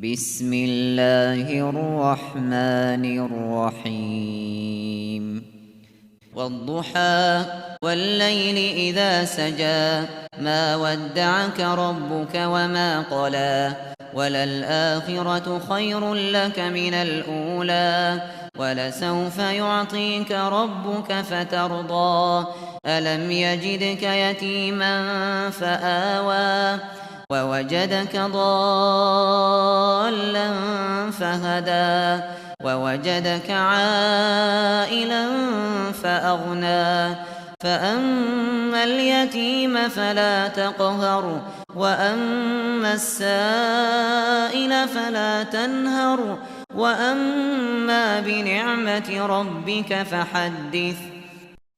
بسم اللہ الرحمن الرحیم والضحى والليل إذا سجى ما ودعك ربك وما قلى وللآخرة خير لك من الأولى ولسوف يعطيك ربك فترضى ألم يجدك يتيما فآوى ووجدك ضالا فهدى ووجدك عائلا فأغنى فأما اليتيم فلا تقهر وأما السائل فلا تنهر وأما بنعمة ربك فحدث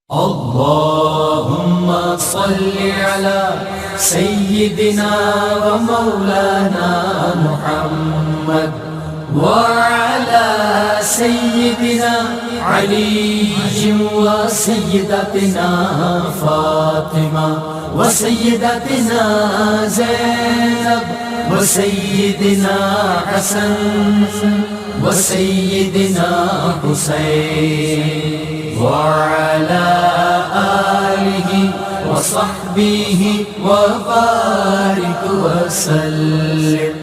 اللهم صل على سيدنا ومولانا محمد وعلى سيدنا علي وسيدتنا فاطمة وسيدتنا زينب وسيدنا حسن وسيدنا حسين وعلى آله وصحبه وبارك وسلم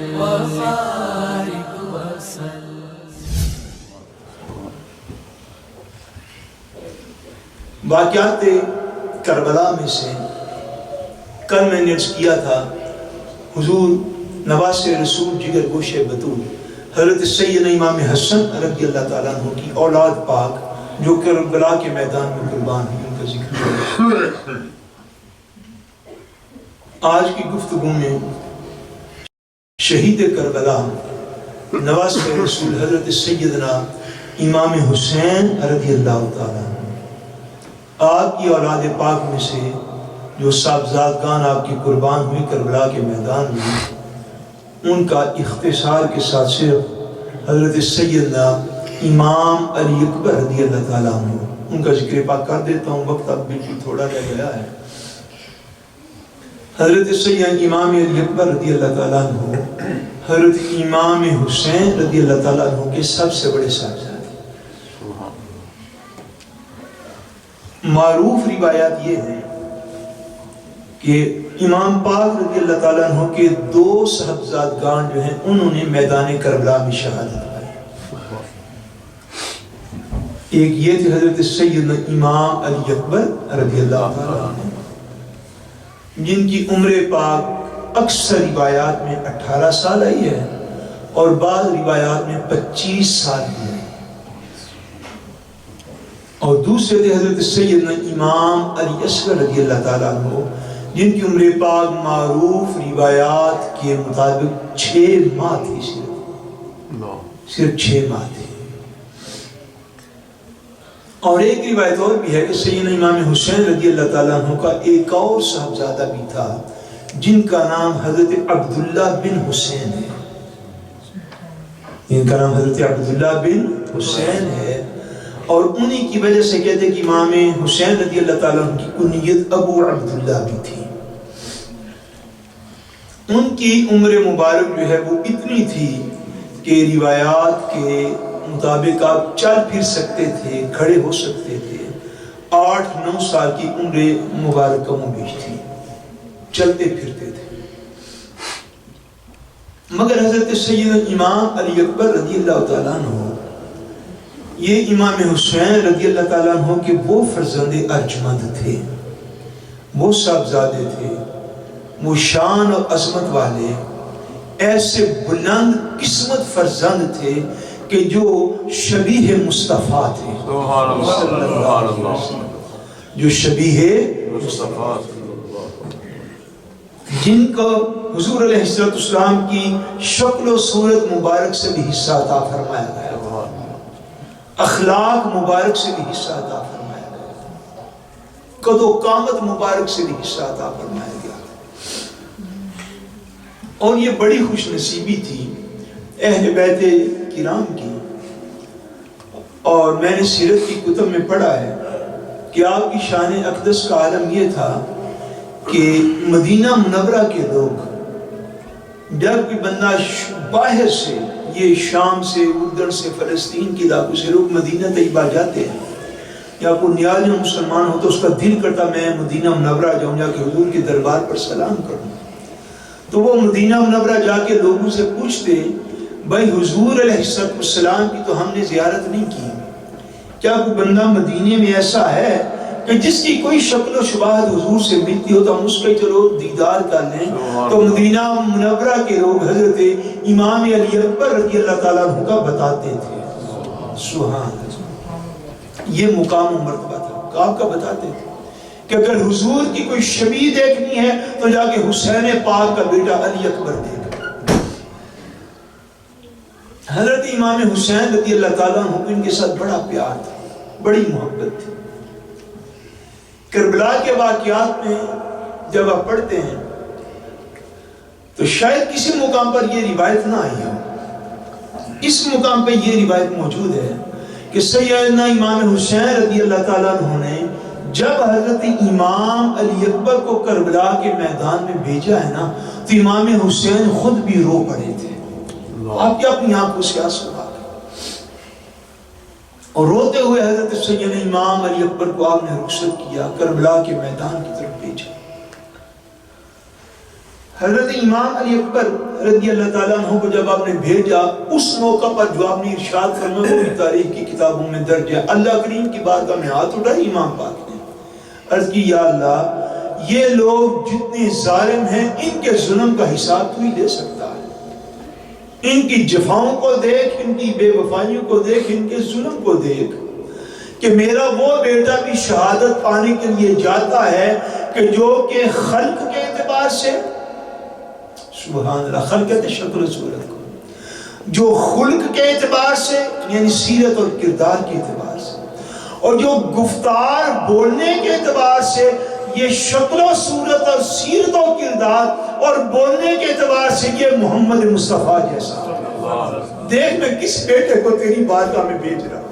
واقعات کربلا میں سے کل میں نے عرض کیا تھا حضور نواز رسول جگر گوش بطول حضرت سیدنا امام حسن رضی اللہ تعالیٰ عنہ کی اولاد پاک جو کربلا کے میدان میں قربان ہوئی ان کا ذکر ہے۔ آج کی گفتگو میں شہید کربلا نواز رسول حضرت سیدنا امام حسین رضی اللہ تعالیٰ عنہ آپ کی اولاد پاک میں سے جو صاحبزادگان آپ کی قربان ہوئی کربلا کے میدان میں، ان کا اختصار کے ساتھ صرف حضرت سیدنا امام علی اکبر رضی اللہ تعالیٰ عنہ ان کا ذکر پاک کر دیتا ہوں، وقت اب بالکل تھوڑا رہ گیا ہے۔ حضرت سیدنا امام علی اکبر رضی اللہ تعالیٰ عنہ حضرت امام حسین رضی اللہ تعالیٰ عنہ کے سب سے بڑے صاحبزادے۔ معروف روایات یہ ہیں کہ امام پاک رضی اللہ تعالیٰ عنہ کے دو صاحبزادگان جو ہیں انہوں نے میدان کربلا میں شہادت پائی۔ ایک یہ تھے حضرت سیدنا امام علی اکبر رضی اللہ تعالیٰ عنہ جن کی عمر پاک اکثر روایات میں 18 سال آئی ہے اور بعض روایات میں 25 سال کی ہے، اور دوسرے تھے حضرت سیدنا امام علی اصغر رضی اللہ تعالیٰ عنہ جن کی عمر پاک معروف روایات کے مطابق 6 ماہ تھی، صرف 6 ماہ تھی۔ اور ایک روایت اور بھی ہے کہ سیدنا امام حسین رضی اللہ تعالیٰ عنہ کا ایک اور صاحبزادہ بھی تھا جن کا نام حضرت عبداللہ بن حسین ہے، ان کا نام حضرت عبداللہ بن حسین ہے، اور انہی کی وجہ سے کہتے ہیں کہ امام حسین رضی اللہ تعالیٰ عنہ کی کنیت ابو عبداللہ بھی تھی۔ ان کی عمر مبارک جو ہے وہ اتنی تھی کہ روایات کے مطابق آپ چل پھر سکتے تھے، کھڑے ہو سکتے تھے۔ 8-9 سال کی عمر مبارک کم و بیش تھی، چلتے پھرتے تھے۔ مگر حضرت سیدنا امام علی اکبر رضی اللہ تعالیٰ عنہ یہ امام حسین رضی اللہ تعالیٰ عنہ کے وہ فرزند ارجمند تھے، وہ صاحبزادے تھے، وہ شان اور عظمت والے ایسے بلند قسمت فرزند تھے کہ جو شبیہ مصطفیٰ تھے، جو شبیہ مصطفیٰ تھے، جن کو حضور علیہ السلام کی شکل و صورت مبارک سے بھی حصہ عطا فرمایا گیا، اخلاق مبارک سے بھی حصہ عطا فرمایا گیا، قد و قامت مبارک سے بھی حصہ عطا فرمایا گیا۔ اور یہ بڑی خوش نصیبی تھی اہل بیت کرام کی، اور میں نے سیرت کی کتب میں پڑھا ہے کہ آپ کی شان اقدس کا عالم یہ تھا کہ مدینہ منورہ کے لوگ جب کوئی بندہ باہر سے، یہ شام سے، اردن سے، فلسطین کے علاقوں سے لوگ مدینہ طیبہ جاتے ہیں، یا کوئی نیاز مسلمان ہو تو اس کا دل کرتا میں مدینہ منورہ جاؤں، جا کے حضور کے دربار پر سلام کروں، تو وہ مدینہ منورہ جا کے لوگوں سے پوچھتے بھائی حضور علیہ السلام کی تو ہم نے زیارت نہیں کی، کیا کوئی بندہ مدینے میں ایسا ہے کہ جس کی کوئی شکل و شباہت حضور سے ملتی ہو تو ہم اس کا چلو دیدار کر لیں؟ تو مدینہ منورہ کے لوگ حضرت امام علی اکبر رضی اللہ تعالیٰ عنہ کا بتاتے تھے. سبحان اللہ، یہ مقام و مرتبہ تھا، آپ کا بتاتے تھے کہ اگر حضور کی کوئی شبیہ دیکھنی ہے تو جا کے حسین پاک کا بیٹا علی اکبر دیکھ. حضرت امام حسین رضی اللہ تعالیٰ عنہ ان کے ساتھ بڑا پیار تھا، بڑی محبت تھی. کربلا کے واقعات میں جب آپ پڑھتے ہیں تو شاید کسی مقام پر یہ روایت نہ آئی ہو، اس مقام پہ یہ روایت موجود ہے کہ سیدنا امام حسین رضی اللہ تعالیٰ عنہ نے جب حضرت امام علی اکبر کو کربلا کے میدان میں بھیجا ہے نا تو امام حسین خود بھی رو پڑے تھے. آپ کیا اپنی آنکھوں سے آنسو آ گئے اور روتے ہوئے حضرت سیدنا امام علی اکبر کو آپ نے رخصت کیا، کربلا کے میدان کی طرف بھیجا. حضرت امام علی اکبر رضی اللہ تعالیٰ عنہ کو جب آپ نے بھیجا، اس موقع پر جو آپ نے ارشاد کرنا وہ بھی تاریخ کی کتابوں میں درج ہے. اللہ کریم کی بارگاہ میں ہاتھ اٹھائے امام پاک نے، عرض کی یا اللہ یہ لوگ جتنے ظالم ہیں ان کے ظلم کا حساب تو ہی لے سکتا ہے. ان کی جفاؤں کو دیکھ، ان کی بے وفائیوں کو دیکھ، ان کے ظلم کو دیکھ کہ میرا وہ بیٹا بھی شہادت پانے کے لیے جاتا ہے کہ جو کہ خلق کے اعتبار سے، سبحان اللہ، خلق کہتے شکل و صورت کو، جو خلق کے اعتبار سے یعنی سیرت اور کردار کے اعتبار سے، اور جو گفتار بولنے کے اعتبار سے یہ شکل و صورت اور سیرت و کردار اور بولنے کے اعتبار سے یہ محمد مصطفیٰ جیسا. دیکھ میں کس بیٹے کو تیری بارگاہ میں بھیج رہا ہوں.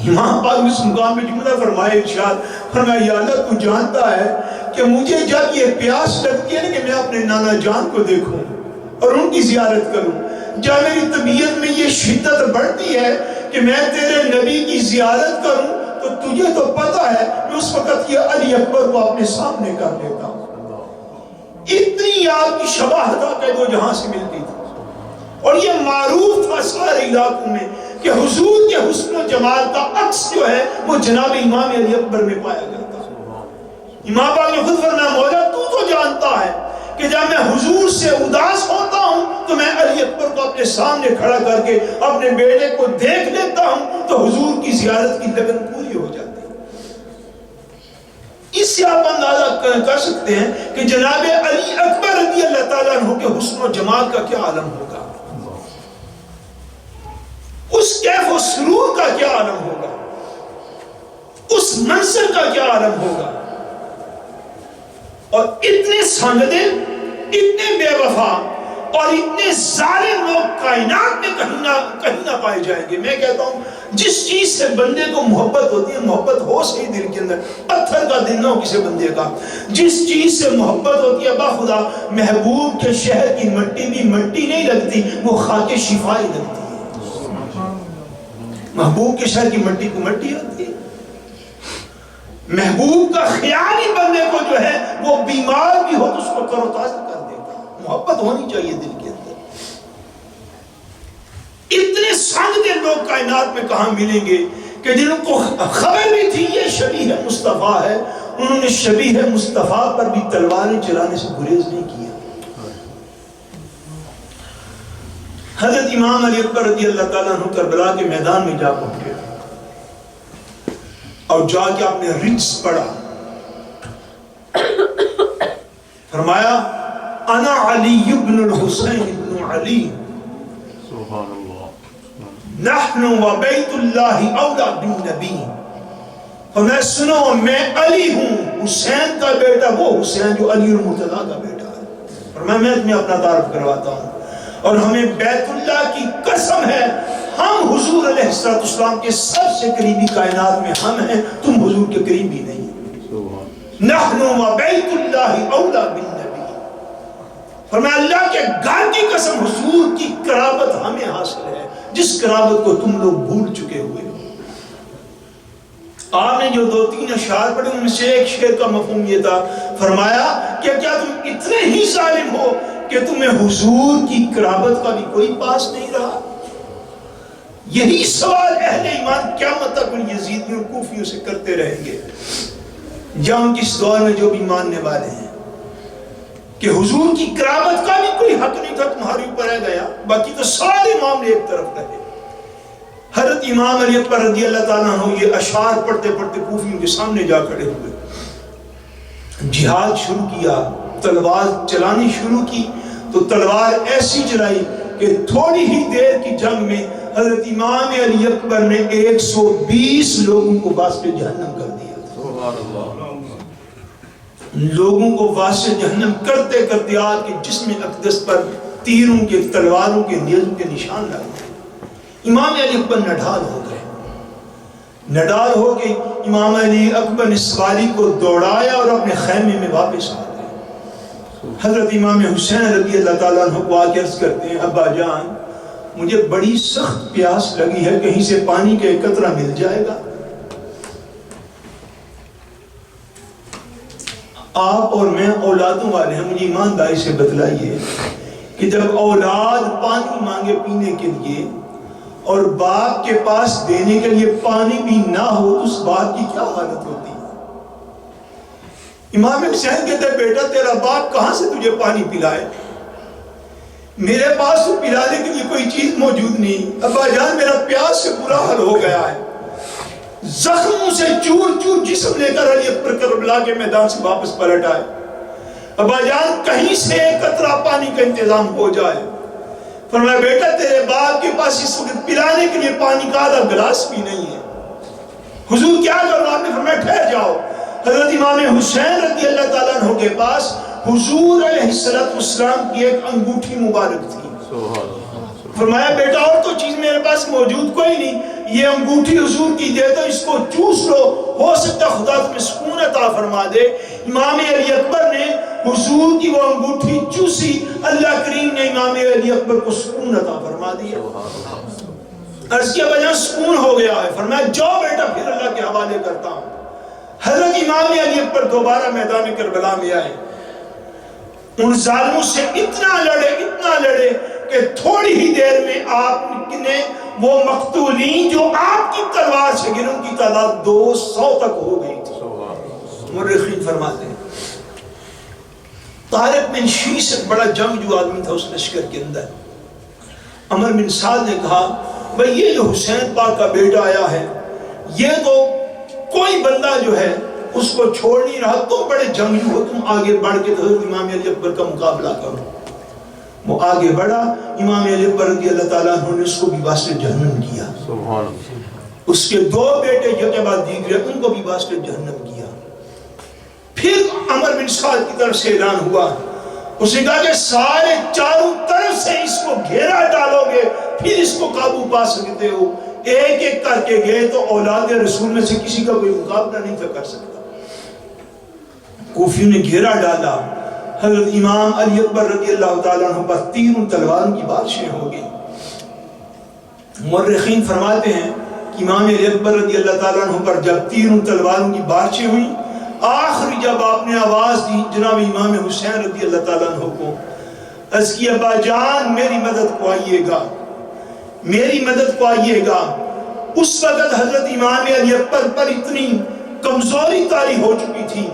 امام پاک اس مقام میں جملہ فرمائے ارشاد فرمایا یا اللہ تو جانتا ہے کہ مجھے جب یہ پیاس لگتی ہے نا کہ میں اپنے نانا جان کو دیکھوں اور ان کی زیارت کروں، جب میری طبیعت میں یہ شدت بڑھتی ہے کہ میں تیرے نبی کی زیارت کروں تو تجھے تو پتہ ہے میں اس وقت یہ علی اکبر کو اپنے سامنے کر لیتا ہوں. اتنی آپ کی شباہت قید و جہاں سے ملتی تھی اور یہ معروف تھا سارے علاقوں میں کہ حضور کے حسن و جمال کا عکس جو ہے وہ جناب امام علی اکبر میں پایا کرتا ہے. امام پاک نے خود فرمایا مولا تو جانتا ہے کہ جب میں حضور سے اداس ہوتا ہوں تو میں علی اکبر کو اپنے سامنے کھڑا کر کے اپنے بیٹے کو دیکھ لیتا ہوں تو حضور کی زیارت کی لگن پوری ہو جاتی ہے. اس سے آپ اندازہ کر سکتے ہیں کہ جناب علی اکبر رضی اللہ تعالیٰ عنہ کے حسن و جمال کا کیا عالم ہوگا، اس کیف و سرور کا کیا عالم ہوگا، اس منظر کا کیا عالم ہوگا. اور اتنے سنگدے، اتنے بے وفا اور اتنے ظالم لوگ کائنات میں کہیں نہ پائے جائیں گے. میں کہتا ہوں جس چیز سے بندے کو محبت ہوتی ہے، محبت ہو صحیح دل کے اندر، پتھر کا دل نہ ہو کسی بندے کا. جس چیز سے محبت ہوتی ہے باخدا محبوب کے شہر کی مٹی بھی مٹی نہیں لگتی، وہ خاک شفا ہی لگتی ہے. محبوب کے شہر کی مٹی کو مٹی ہوتی ہے. محبوب کا خیال ہی بندے کو جو ہے وہ بیمار بھی ہو تو اس کو تر و تازہ کر دیتا. محبت ہونی چاہیے دل کے اندر. اتنے سنگ دل لوگ کائنات میں کہاں ملیں گے کہ جن کو خبر بھی تھی یہ شبیہ مصطفیٰ ہے، انہوں نے شبیہ مصطفیٰ پر بھی تلواریں چلانے سے گریز نہیں کیا. حضرت امام علی اکبر رضی اللہ تعالیٰ عنہ کربلا کے میدان میں جا پہنچے اور جا کے آپ نے رجز پڑھا. فرمایا انا علی ابن الحسین ابن علی سبحان اللہ نحن و بیت اللہ اولا بالنبی. فرمایا سنو میں علی ہوں، حسین کا بیٹا وہ حسین جو علی المرتضیٰ کا بیٹا ہے. فرمایا میں تمہیں اپنا تعارف کرواتا ہوں اور ہمیں بیت اللہ کی قسم ہے ہم حضور علیہ السلام کے سب سے قریبی کائنات میں ہم ہیں، تم حضور کے قریبی نہیں. نحن و بیت اللہ اولا بالنبی. فرمایا اللہ کے گھر کی قسم حضور کی قرابت ہمیں حاصل ہے جس قرابت کو تم لوگ بھول چکے ہوئے ہو۔ آپ نے جو 2-3 اشعار پڑھے ان میں سے ایک شعر کا مفہوم یہ تھا، فرمایا کہ کیا تم اتنے ہی ظالم ہو کہ تمہیں حضور کی قرابت کا بھی کوئی پاس نہیں رہا؟ یہی سوال اہل ایمان قیامت تک ان یزیدیوں اور کوفیوں سے کرتے رہیں گے یا ان کی اس دور میں جو بھی ماننے والے ہیں کہ حضور کی قرابت کا بھی کوئی حق نہیں تھا تمہارے اوپر رہ گیا، باقی تو سارے معاملے ایک طرف رہے۔ حضرت امام علی اکبر رضی اللہ تعالیٰ عنہ یہ اشعار پڑھتے پڑھتے کوفیوں کے سامنے جا کھڑے ہوئے، جہاد شروع کیا، تلوار چلانی شروع کی تو تلوار ایسی چلائی کہ تھوڑی ہی دیر کی جنگ میں حضرت امام علی اکبر نے 120 لوگوں کو واسطے جہنم کر دیا۔ سبحان اللہ۔ لوگوں کو واسطے جہنم کرتے کرتے آج کے جسم اقدس پر تیروں کے، تلواروں کے، نیزوں کے نشان لگ گئے۔ امام علی اکبر نڈھال ہو گئے، نڈھال ہو کے امام علی اکبر نے سواری کو دوڑایا اور اپنے خیمے میں واپس آ گئے۔ حضرت امام حسین رضی اللہ تعالیٰ عنہ کو آ کے عرض کرتے ہیں، ابا جان مجھے بڑی سخت پیاس لگی ہے، کہیں سے پانی کا ایک قطرہ مل جائے گا؟ آپ اور میں اولادوں والے ہیں، مجھے ایمانداری سے بتلائیے کہ جب اولاد پانی مانگے پینے کے لیے اور باپ کے پاس دینے کے لیے پانی بھی نہ ہو تو اس باپ کی کیا حالت ہوتی ہے؟ امام حسین کہتے ہیں بیٹا تیرا باپ کہاں سے تجھے پانی پلائے؟ میرے پاس تو پلانے کے لیے کوئی چیز موجود نہیں۔ ابا جان میرا پیاس سے برا حال ہو گیا ہے۔ زخموں سے چور چور جسم لے کر علی اکبر کربلا کے میدان سے واپس پلٹ آئے۔ ابا جان کہیں سے ایک قطرہ پانی کا انتظام ہو جائے۔ فرمایا بیٹا تیرے باپ کے پاس اس وقت پلانے کے لیے پانی کا آدھا گلاس بھی نہیں ہے۔ حضور کیا کرو؟ آپ نے فرمایا ٹھہر جاؤ۔ حضرت امام حسین رضی اللہ تعالیٰ عنہ کے پاس حضور علیہ السلام کی ایک انگوٹھی مبارک تھی۔ فرمایا بیٹا اور تو چیز میرے پاس موجود کوئی نہیں، یہ انگوٹھی حضور کی دے دو، اس کو چوس لو، ہو سکتا خدا تمہیں سکون عطا فرما دے۔ امام علی اکبر نے حضور کی وہ انگوٹھی چوسی، اللہ کریم نے امام علی اکبر کو سکون عطا فرما دیا۔ عرض کیا بجان سکون ہو گیا ہے؟ فرمایا جاؤ بیٹا پھر اللہ کے حوالے کرتا ہوں۔ حضرت امام علی اکبر دوبارہ میدان کربلا میں آئے، ان ظالموں سے اتنا لڑے کہ تھوڑی ہی دیر میں آپ نے وہ مقتولین جو آپ کی تلوار سے گرے ان کی تعداد 200 تک ہو گئی تھی۔ مورخین فرماتے ہیں طارق بن شیس ایک بڑا جنگجو آدمی تھا اس لشکر کے اندر۔ عمر بن سعد نے کہا بھئی یہ جو حسین پاک کا بیٹا آیا ہے یہ تو کوئی بندہ جو ہے اس کو چھوڑ نہیں رہا، تم بڑے جنگجو ہو، تم آگے بڑھ کے حضرت امام علی اکبر کا مقابلہ کرو۔ وہ آگے بڑھا، امام علی اکبر رضی اللہ تعالیٰ عنہ نے اس کو بھی واسطے جہنم کیا۔ سبحان اللہ۔ اس کے 2 بیٹے یکے بعد دیگرے ان کو بھی واسطے جہنم کیا۔ پھر عمر بن سعد کی طرف سے اعلان ہوا، اس نے کہا کہ سارے چاروں طرف سے اس کو گھیرا ڈالو گے پھر اس کو قابو پا سکتے ہو۔ ایک ایک کر کے گئے تو اولاد رسول میں سے کسی کا کوئی مقابلہ نہیں تھا کر سکتا۔ کوفیوں نے گھیرا ڈالا، حضرت امام علی اکبر رضی اللہ تعالیٰ عنہ پر تیروں تلواروں کی بارشیں ہو گئی۔ مورخین فرماتے ہیں کہ امام علی اکبر رضی اللہ تعالیٰ عنہ پر جب تیروں تلواروں کی بارشیں ہوئیں، آخری جب آپ نے آواز دی جناب امام حسین رضی اللہ تعالیٰ عنہ کو، عرض کی ابا جان میری مدد کو آئیے گا، میری مدد کو آئیے گا۔ اس وقت حضرت امام علی اکبر پر اتنی کمزوری طاری ہو چکی تھی،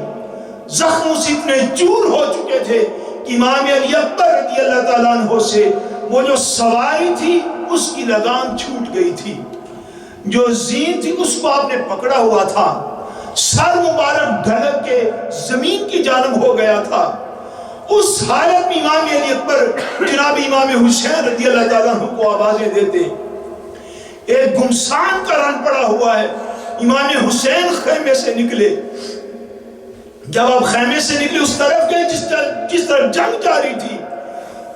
زخموں سے اتنے چور ہو چکے تھے کہ امام علی اکبر رضی اللہ تعالیٰ عنہ سے وہ جو سواری تھی اس کی لگام چھوٹ گئی تھی، جو زین تھی اس کو آپ نے پکڑا ہوا تھا، سر مبارک ڈھلک کے زمین کی جانب ہو گیا تھا۔ اس حالت میں امام علی اکبر جناب امام حسین رضی اللہ تعالیٰ عنہ کو آوازیں دیتے، ایک گمسان کا رن پڑا ہوا ہے۔ امام حسین خیمے سے نکلے، جب آپ خیمے سے نکلے اس طرف گئے جس طرف جنگ جاری تھی،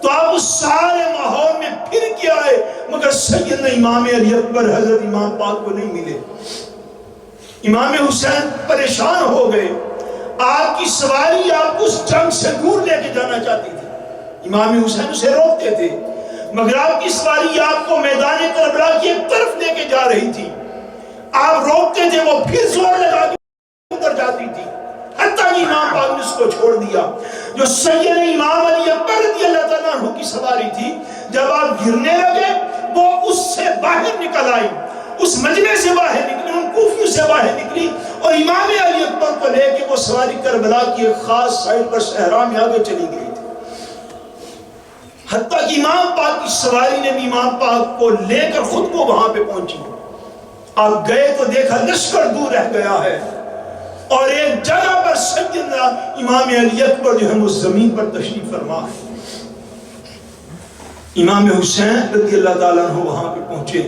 تو آپ اس سارے ماحول میں پھر کے آئے مگر سیدنا امام علی اکبر حضرت امام پاک کو نہیں ملے۔ امام حسین پریشان ہو گئے، آپ کی سواری آپ اس جنگ سے دور لے کے جانا چاہتی تھی، امام حسین اسے روکتے تھے، مگر آپ کی سواری آپ کو میدان کربلا کی ایک طرف لے کے جا رہی تھی، آپ روکتے تھے، وہ پھر زور لگا کے ادھر جاتی تھی، حتیٰ کہ امام پاک نے اس کو چھوڑ دیا۔ جو سید امام علی اکبر رضی اللہ تعالیٰ عنہ کی سواری تھی، جب آپ گرنے لگے وہ اس سے باہر نکل آئی، اس مجمع سے باہر نکلی، ان کوفیوں سے باہر نکلی، اور امام علی اکبر کو لے کے وہ سواری کربلا کی ایک خاص سائٹ پر صحرا میں آگے چلی گئی تھی۔ حتیٰ کہ امام پاک کی سواری نے بھی امام پاک کو لے کر خود کو وہاں پہ پہنچی۔ آپ گئے تو دیکھا لشکر دور رہ گیا ہے، اور ایک جگہ پر سیدنا امام علی اکبر جو ہے وہ زمین پر تشریف فرما ہے۔ امام حسین رضی اللہ تعالیٰ عنہ وہاں پہ پہنچے،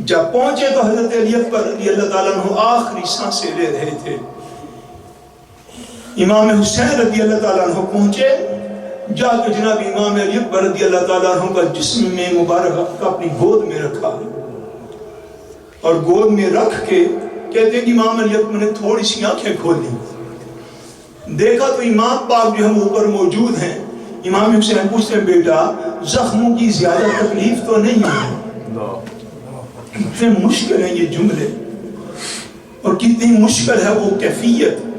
جب پہنچے تو حضرت علی اکبر رضی اللہ تعالیٰ عنہ آخری سانسیں لے رہے تھے۔ امام حسین رضی اللہ تعالیٰ عنہ پہنچے، جا کے جناب امام علی اکبر رضی اللہ تعالیٰ عنہ کا جسم میں مبارک اپنی گود میں رکھا، اور گود میں رکھ کے کہتے ہیں کہ امام علی اکبر نے تھوڑی سی آنکھیں کھولی، دیکھا تو امام پاک جو ہم اوپر موجود ہیں۔ امام حسین پوچھتے ہیں بیٹا زخموں کی زیادہ تکلیف تو نہیں ہے؟ کتنے مشکل ہیں یہ جملے، اور کتنی مشکل ہے وہ کیفیت۔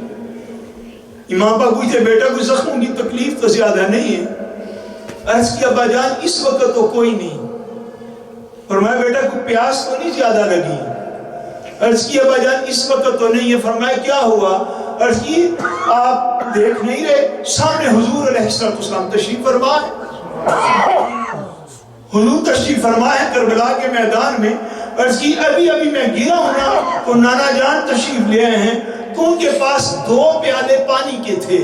امام پاک پوچھتے ہیں بیٹا کوئی زخموں کی تکلیف تو زیادہ نہیں ہے؟ عرض کیا ابا جان اس وقت تو کوئی نہیں۔ فرمایا بیٹا کوئی پیاس تو نہیں زیادہ لگی؟ عرض کی ابا جان اس وقت تو نہیں ہے۔ فرمایا کیا ہوا؟ عرض کی آپ دیکھ نہیں رہے سامنے حضور علیہ السلام تشریف فرما ہے، حضور تشریف فرما ہے کربلا کے میدان میں۔ عرض کی ابھی میں گرا ہوں نا تو نانا جان تشریف لے آئے ہیں، تو ان کے پاس 2 پیالے پانی کے تھے۔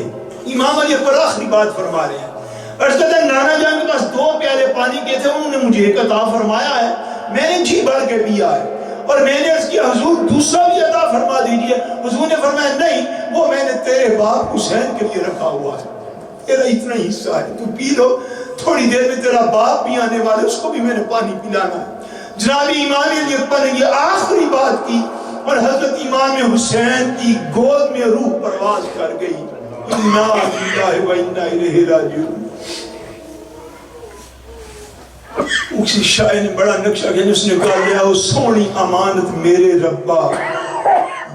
امام علی پر آخری بات فرما رہے ہیں، عرض کہتے ہیں نانا جان کے پاس 2 پیالے پانی کے تھے، انہوں نے مجھے ایک عطا فرمایا ہے، میں نے جی بھر کے پیا ہے، اور میں نے عرض کیا حضور دوسرا بھی عطا فرما دیجئے۔ حضور نے فرمایا نہیں، وہ میں نے تیرے باپ حسین کے لیے رکھا ہوا ہے، تیرا اتنا ہی حصہ ہے، تو پی لو، تھوڑی دیر میں تیرا باپ بھی آنے والے، اس کو بھی میں نے پانی پلانا ہے۔ جناب امام علی اکبر نے یہ آخری بات کی، اور حضرت امام حسین کی گود میں روح پرواز کر گئی۔ انا للہ و انا الیہ راجعون۔ اسی شاعر نے بڑا نقشہ کیا جس نے کہا لیا او سونی امانت میرے ربا،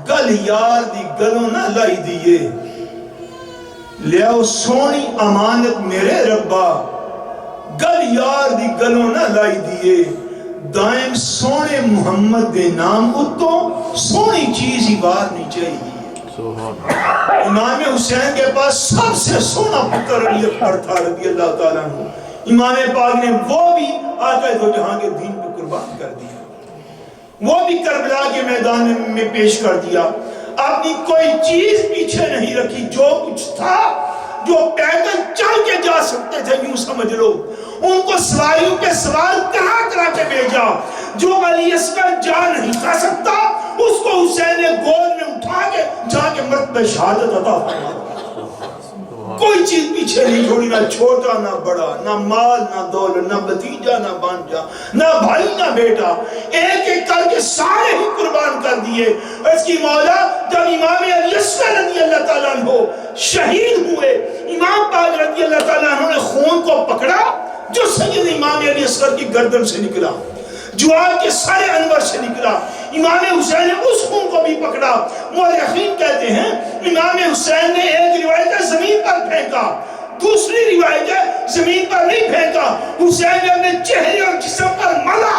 گل یار دی گلوں نہ لائی دیئے، لیا او سونی امانت میرے ربا، گل یار دی گلوں نہ لائی دیئے، دائم سونے محمد دے نام اتوں سونی چیز ہی بار نہیں چاہیے۔ امام حسین کے پاس سب سے سونا پتر علی اکبر تھا رضی اللہ تعالیٰ عنہ، امام پاک نے وہ بھی آقا دو جہاں کے دین کو قربان کر دیا، وہ بھی کربلا کے میدان میں پیش کر دیا، اپنی کوئی چیز پیچھے نہیں رکھی، جو کچھ تھا جو پیدل چل کے جا سکتے تھے یوں سمجھ لو، ان کو سواریوں پہ سوار کرا کے بھیجا، جو علی اصغر جا نہیں تھا سکتا اس کو حسین نے گود میں اٹھا کے جا کے مرتبہ شہادت عطا فرما دیا۔ کوئی چیز پیچھے نہیں چھوڑی، نہ چھوٹا نہ بڑا، نہ مال نہ دولت، نہ بھتیجا نہ بانجا، نہ بھائی نہ بیٹا، ایک ایک کر کے سارے ہی قربان کر دیے۔ اس کی مولا جب امام علی اصغر رضی اللہ تعالیٰ عنہ شہید ہوئے، امام پاک رضی اللہ تعالیٰ عنہ نے خون کو پکڑا جو سید امام علی اصغر کی گردن سے نکلا، جو آپ کے سارے انور سے نکلا، امام حسین نے اس خون کو بھی پکڑا۔ مورخین کہتے ہیں امام حسین نے ایک روایت ہے زمین پر پھینکا، دوسری روایت ہے زمین پر نہیں پھینکا، حسین نے اپنے چہرے اور جسم پر ملا،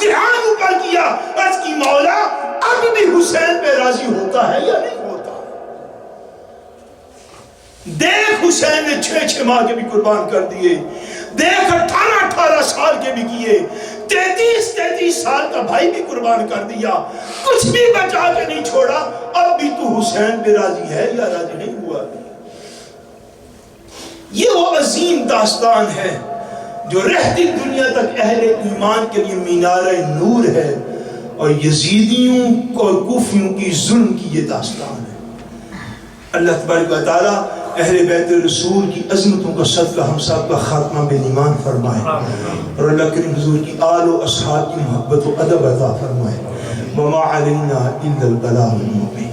دھیان اوپر کیا، عرض کی مولا اب بھی حسین پہ راضی ہوتا ہے یا نہیں ہوتا؟ دیکھ حسین نے 6 ماہ کے بھی قربان کر دیے، دیکھ 18 سال کے بھی کیے، 33 سال کا بھائی بھی قربان کر دیا، کچھ بھی بچا کے نہیں چھوڑا، اب بھی تو حسین پہ راضی ہے یا راضی نہیں ہوا؟ یہ وہ عظیم داستان ہے جو رہتی دنیا تک اہل ایمان کے لیے مینار نور ہے، اور یزیدیوں اور کوفیوں کی ظلم کی یہ داستان ہے۔ اللہ تبارک و تعالی اہل بیت رسول کی عظمتوں کا صدقہ ہم سب کا خاتمہ بے ایمان فرمائے، اور اللہ کریم حضور کی آل و اصحاب کی محبت و ادب عطا فرمائے۔ وما علینا الا البلاغ المبین۔